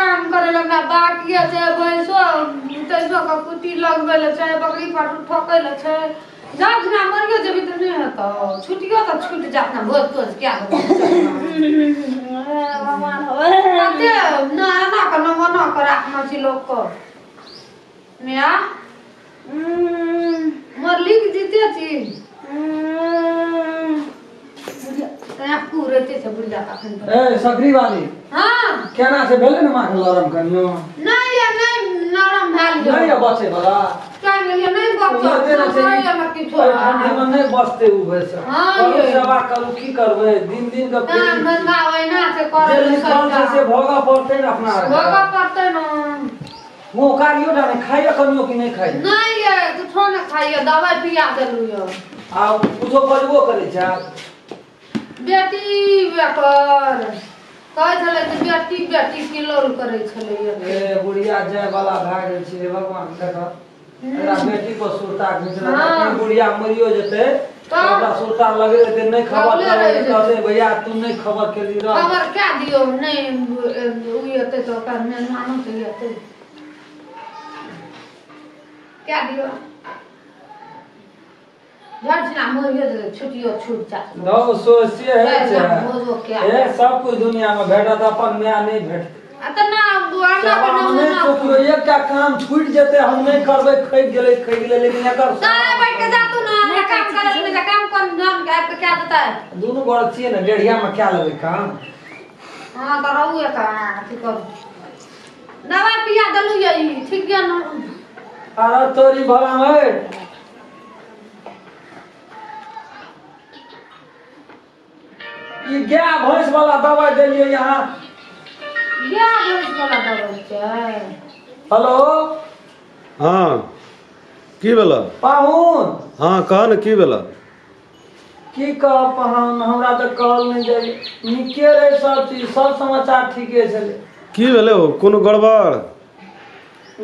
काम करे लगा बाकी है भैंसो तैसो का कुटी लगबे ले छै बकरी पाटू ठोकै ले छै जात ना मरियो जब त नहीं है तो छुटियो तो छूट जात ना भोज तो क्या हो भगवान हो अते ना ना कनो मनो कर आत्मा छी लोग को मिया मरली की जीते छी बुढ़िया पूरे ते से बुढ़िया का खन ए सकरी वाली हां केना से भेले न माख लरम कनियो नहीं ये नहीं नरम भेल नहीं बचे वाला कान लिए नहीं बचो नहीं मत की छोड़ ठंडी में नहीं बचते उ वैसे हां ये सेवा करू की करबे दिन दिन का काम धंधा वैना से करे से भोगा पड़ते न अपना भोगा पड़ते न वो कारियो डाले खाइए कनियो की नहीं खाइ नहीं ये तू छोने खाइए दवाई पिया देलु यो आ कुछो बजबो करे छै बेटी बेकर कह छले त बेटी बेटी किलो करे छले ए बुढ़िया जय वाला भाग गेल छै भगवान देखा एरा बेटी पर सुरता घिचला अपन बुढ़िया मरियो जेते ओकरा सुरता लगे रहते नहीं खबर करे भैया तू नहीं खबर केली रह खबर क्या दियो नहीं उयते तो कर में मानो तो यते क्या दियो झटना मोरियो छुटियो छूट जा दो सोचिए है ए सब कुछ दुनिया में भेटत अपन नया नहीं भेटते अतना बुआना नहीं सोचियो एक का काम छूट जेते हम नहीं करबे खइब गेले लेकिन एकर सारे बैठ के जा तू ना काम करे में काम कौन नाम के आपको क्या देता है दोनों गोड़ छिए ना डेढ़िया में क्या लगे काम हां तो रहू है का ठीक कर दवा पिया दलु यही ठीक है ना अरे तोरी भला है ये गाय भैंस वाला दवाई देलिए यहाँ क्या भैंस वाला दवाई छै हेलो हाँ की भेला पाहुन हाँ कह न की भेला की कह पाहुन हमरा तो कहल नहीं जाए निके रहे सब चीज सब समाचार ठीके छले की भेले हो कोनो गड़बड़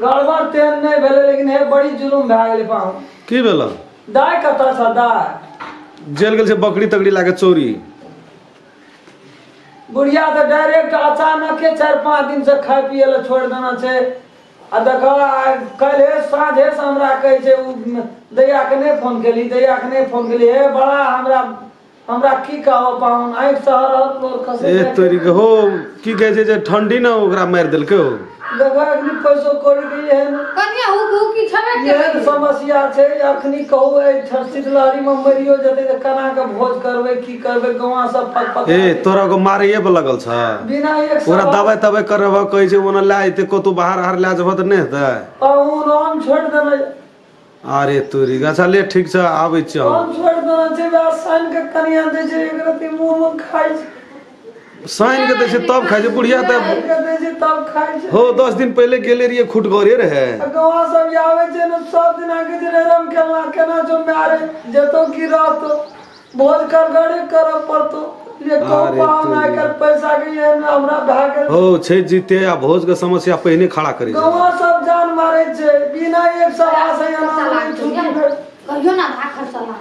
गड़बड़ तेन नहीं भेले लेकिन हे बड़ी जुलुम भए गेलै पाहुन की भेला दाय कतऽ छ दाय जेल गेल छै बकरी तकड़ी लाके चोरी बुढ़िया तो डायरेक्ट अचानक के 4-5 दिन से खाए पिए ला छोड़ देना छै आ देखो कल साँझे से हमरा कहे छै दैया के नहीं फोन केली दैया के नहीं फोन केली हे बड़ा हमरा की कहब पाहुन आँख से हरहर तोर खसे ए तोरी के हो की कहे छै जे ठंडी ना ओकरा मार देलकै हो देखो अखनी पैसो कौड़ी के एहन कन्या हु की छबे एहन समस्या छै अखनी कहू ए शीतलहरी में मरियो जते त कना के भोज करबै की करबै गवा सब फट ए तोरा को मारैये पे लगल छ बिना एक ओकरा दवाई तवाई करब कहे छै ओना ले आइते कतौ बाहर ले जब त नहीं हेतै पाहुन हम छोड़ देबै अरे तोरी अच्छा ले ठीक छ आबै छी हम छोड़ देना छै आसान के कनिया दे छै एक रति मुंह में खाइ छै साइन के दै छै तब खाइ छै बुढ़िया त तब खाइ छै हो 10 दिन पहले गेले रहिए खुटगरे रहे गवा सब आवे छै न सब दिन आके जे रम केना जो मारे जेतो की रहतो भोज कर गड़े करब पड़तो ये को पाहुन आइ कर पैसा के ये हमरा भागे हो छै जीते आ भोज के समस्या पहिने खड़ा करै छै गवा सब जान मारे छै बिना एक सवा से ना छुट्टी कहियो ना भाखर चला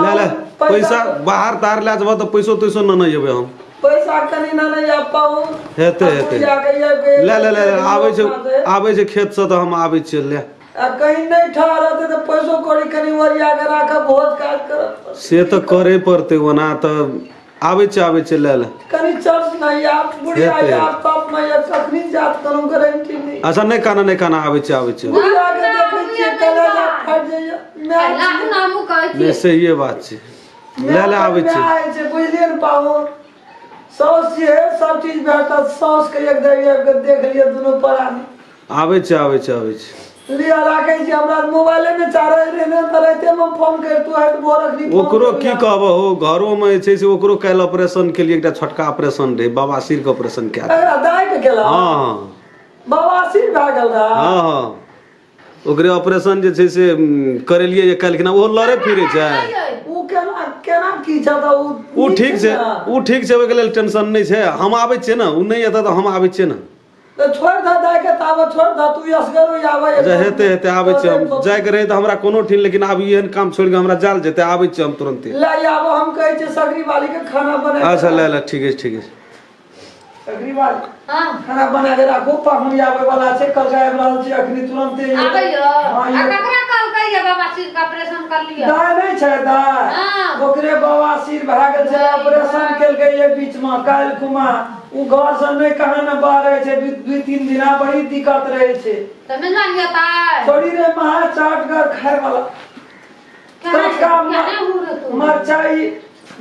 ले ले पैसा बाहर तार ले जब त पैसो तैसो न जेबै हम पैसा कनी ना नहीं आ पाऊ हेते ले ले ले आबै छै खेत से त हम आबै छियै ले आ कहीं नहीं ठहरते तो पैसो कौड़ी कनी वरिया के राखब भोज काज करब से त करे पड़ते ओना त आबै छै ले ले कनी चर्च नहीं आप बुढ़िया आप तब में ये कखनी जात करू गारंटी नहीं अच्छा नहीं काना आबै छै बुढ़िया के देखे छियै कलेजा फट जाइए ला नामू कहै छी ले से ये बात छै ले आबै छै बुझलिए न पाऊ सौस ये सब चीज बेहता सौस के एक देख लिए दोनों परानी आबै छै लिया राखे छी हमरा मोबाइले में चारे रहने तलैते में फोन कर तू है बोर रखनी ओकरो की कहब हो घरो में छै से ओकरो काल ऑपरेशन के लिए एकटा छोटका ऑपरेशन रे बवासीर के ऑपरेशन के दाई के केला हां बवासीर भ गेल रहा हां ओकरे ऑपरेशन जे छै से करेलिए काल के ना वो लड़े फिरे छै उ केना की छता उ ठीक छै ओके लेल टेंशन नहीं छै हम आबै छियै ना उ नहीं एता त हम आबै छियै ना तो छोड़ दा दाई के ताव छोड़ दा तू असगर आवे हेते आबै छियै हम जाय के रहे त हमरा कोनो ठीक लेकिन आब एहन काम छोड़ के हमरा जाल जेते आबै छियै हम तुरंत ले आबो हम कहै छै सगरी वाली के खाना बना अच्छा ले ठीक है अगली बार हां खाना बना के राखो पाहुन आवे वाला छै कल गायब रहल छै अखनी तुरंते आबै यो हाँ, आ ककरा कल कहिए बाबा सिर का ऑपरेशन कर लिया दाय नहीं छै दाय हाँ। ओकरे बवासीर भए गेल छै ऑपरेशन केलकै ये बीच में काल कुमा उ घर से नहीं कहां न बाहर छै 2-3 दिना बड़ी दिक्कत रहे छै त में जान गया ताय छोड़ी रे महा चाट कर खाए वाला तड़का मरचाई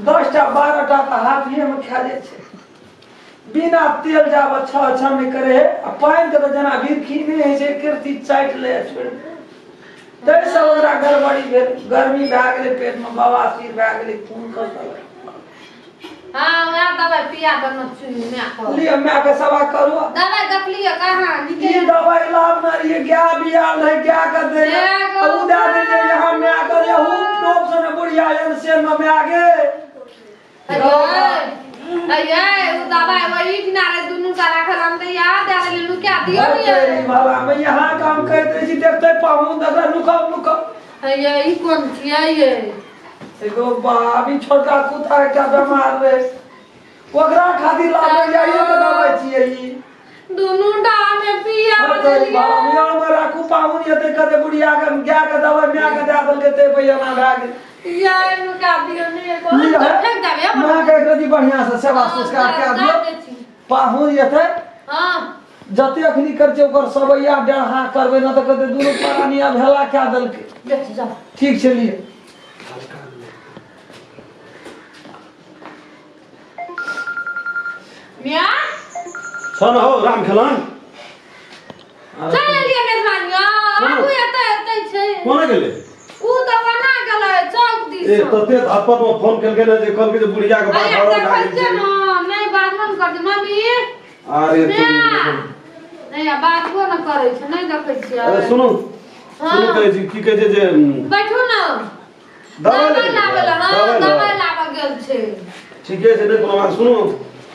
10टा 12टा त हाथिए में खा ले छै बिना तेल जाब अच्छा में करे आ पानी के तो जना बिरखी नहीं है से कीर्ति चाट ले छोड़ तै से ओकरा गड़बड़ी भेल गर्मी भए गेलै पेट में बवासीर भए गेलै खून खसल हां वह दवाई पिया दन चुनी में को लिए मैं के सेवा करू दवाई देख लिया कहां ये निके दवाई लाभ ना ये क्या बियाल है क्या कर दे अब दे दे यहां मैं कर हूं टॉप से बुढ़िया जन से में आगे अये वो दवाई वही किनारे दुनु का रखल हम तो याद आ लेलु क्या दियो तेरी नहीं बाबा मैं यहां काम करते छी देखते पाऊं दगा लुका अये ई कौन छिया ये एगो बाबी छोटा कुत्ता एकटा बीमार रे ओकरा खातिर लागे जाइए त दवाई छिए ई दुनु डा में पिया तेरी बाबा मियां में राखू पाऊं येते कते बुढ़िया के गा के दवाई मियां के दे दल के ते पैना भाग यार नु का दियो नहीं को फेंक देबे मैं के कदी बढ़िया से सेवा संस्कार के दियो पाहुन येते हां जते अखनी कर छै ओकर सबैया डाहा करबे न त कते दुनु प्राणिया भेला क्या दल के देख जा ठीक चलिए मिया सन हो राम खेलन चल लिया मेजबानिया आबू एते छै कोना गेले उ त बना गेलै चौक दिस ए तते आपत में फोन करके ना जे कल के जे बुढ़िया के बात अरे भरो देखै छै न नहीं बात मन कर दे मम्मी अरे नहीं बातबो न करै छै नहीं देखै छियै अरे सुनो सुनो कहै छी की कहै छै जे बैठू न दवाई लावे ला हां दवाई लावे गेल छै ठीके छै नहीं कोनो बात सुनो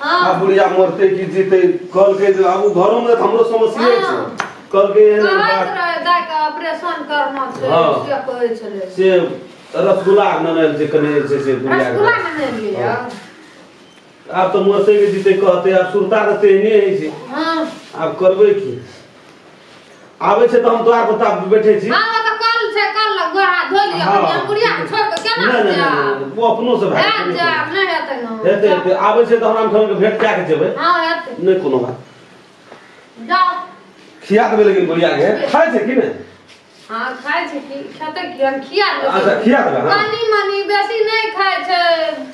हां आ बुढ़िया मरते की जीते कल के जे अब घरों में हमरो समस्या छै कल के कहत रहे दाई का ऑपरेशन करना छै से कहै छले से रसगुल्ला ननल जे कने से बुढ़िया रसगुल्ला ने लिया अब तो मरते के जीते कहते अब सुरता रहते नहीं है से हां अब करबै की आबै छै त हम द्वार पर ता बैठे छी हां त कल छै कल गोरा धो लिया हम बुढ़िया छोड़ के केना नहीं वो अपनो से भाग है जा नहीं हेतै न हेते आबै छै त हम के भेंट क्या के जेबै हां हेतै नहीं कोनो बात जाओ खिया देबै लेकिन बुढ़िया के खाय छै कि नहीं हां खाय छै कि खेतै कि हम खिया देबै अच्छा खिया देबै हां कनी मनी बेसी नहीं खाय छै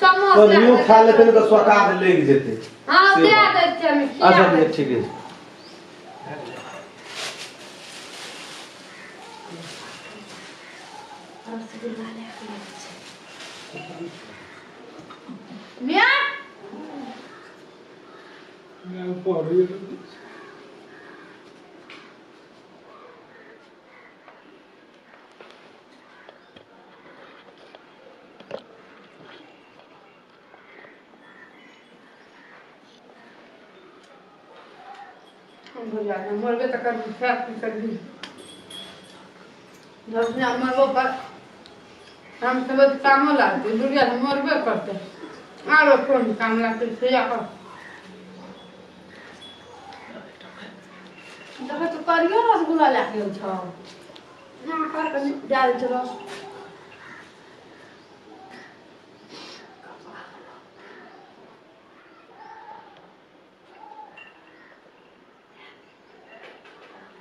चम्मच तो न्यू खा लेते नहीं तो स्वाद लेग जेते हां दे दे छै हम खिया अच्छा ठीक है मिया मैं पढ़ी मरबे तक कर दी जब से मरबो पर हम सब कामो लागते दुनिया में मरबे करते आरो कौन काम लागते से या कर देखो तो करियो रसगुल्ला लाके छ ना कर के डाल चलो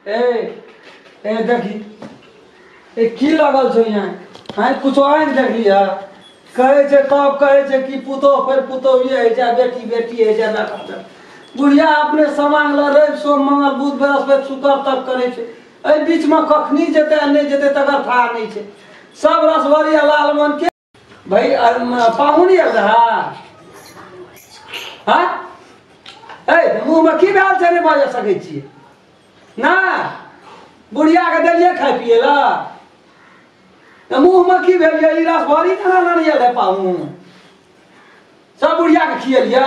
ए देखी ए की लगल छो यहाँ हां कुछ आइन देखलिया कहे छै तब कहे छै कि पुतो फिर पुतोही है जा बेटी बेटी है जा बेटा बुढ़िया अपने समांग ल रवि सोम मंगल बुध बृहस्पति शुक्र तक करे छै ए बीच में कखनी जेते नहीं जेते तकर था नहीं छै सब रसवरिया लालमन के भाई पाहुन आयल रहा हां ए मुंह में की भेल छै नहीं बाज सकै छी ना बुढ़िया के देलिए खाए पिए ला मुंह में की भेल ये रसभरी केना नहीं आयल है पाहुन सब बुढ़िया के खियलिया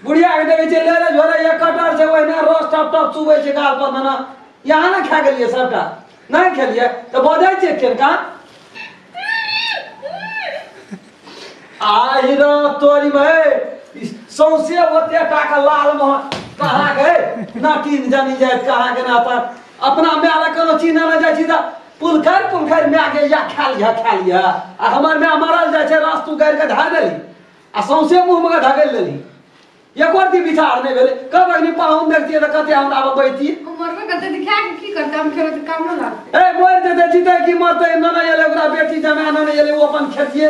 बुढ़िया के देवे छै ले झोरे एक कटर छै ओहिना रस टप टप चुबै छै गाल पर ना यहाँ ना खा गेलिए सबटा नहीं खेलिए तो बजै छै केनका आई रो तोरी में सौंसे होते टाका लाल मोहन कहाँ गए ना तीन जानी जाए कहाँ के ना पर अपना म्याला कोनो चीना ना जाए सीधा पुलखर में आगे या खा लिया आ हमर में मरल जाए छे रास्तू गाड़ के धा देली आ सौंसे मुंह में ढगल लेली एक और दी विचार नहीं भेले कब अग्नि पाहुन देखतिए त कते हम आब बैठी उमर में कते दिखा के की करते हम खेत काम न लागते ए मोर दे जीते की मरते न न एले ओकरा बेटी जमाना न एले वो अपन खेतिए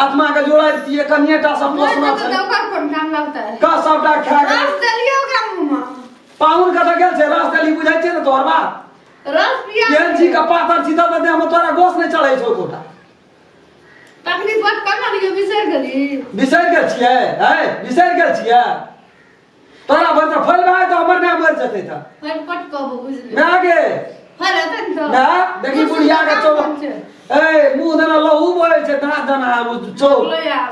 आत्मा के जोड़ा दिए कन्याटा सब पोसना तो ओकर कोन काम लगता है का सबटा खा गए रस दलियो ओकरा मुंह में पाहुन कत गेल छे रस दली बुझाइ छे न तोहर बात रस पिया केन जी का पातर सीधा बदे हम तोरा गोस नहीं चढ़ै छौ कोटा तकनी बात करना नहीं बिसर गेल छियै है बिसर गेल छियै तोरा भर त फल भाई तो हमर में मर जते था फट पट कहबो बुझले मैं आगे फल है तो ना देखी बुढ़िया के ए मुंह देना लहू बोले छे दाना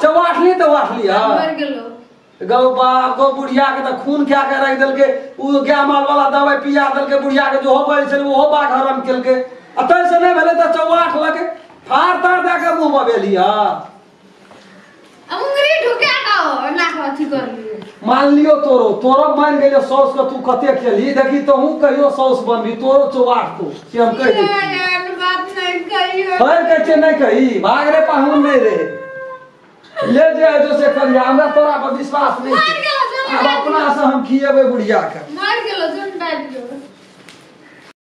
चवाठली तो वाठली हां मर गेलो गौ बाप गौ बुढ़िया के त खून क्या के रख देल के उ गाय माल वाला दवाई पिया देल के बुढ़िया के जो होबै छे वो बाघ हरम केल के अतै से नहीं भेले त चवाठ लगे फार तार दे के मुंह में बेली हां अंगरी ढुका दो ना अथी कर लिए मान लियो तोरो मान गेलियो सौस के तू कते खेली देखी तो हूं कहियो सौस बनबी तोरो चवाठ को कि हम कह दे यार बात नहीं कहियो हर कच्चे नहीं कही भाग रे पाहुन नहीं रे ले जे जो से कर हमरा तोरा पर विश्वास नहीं मार गेलो अब अपना से हम खिएबे बुढ़िया के मार गेलो जन बैठ गेलो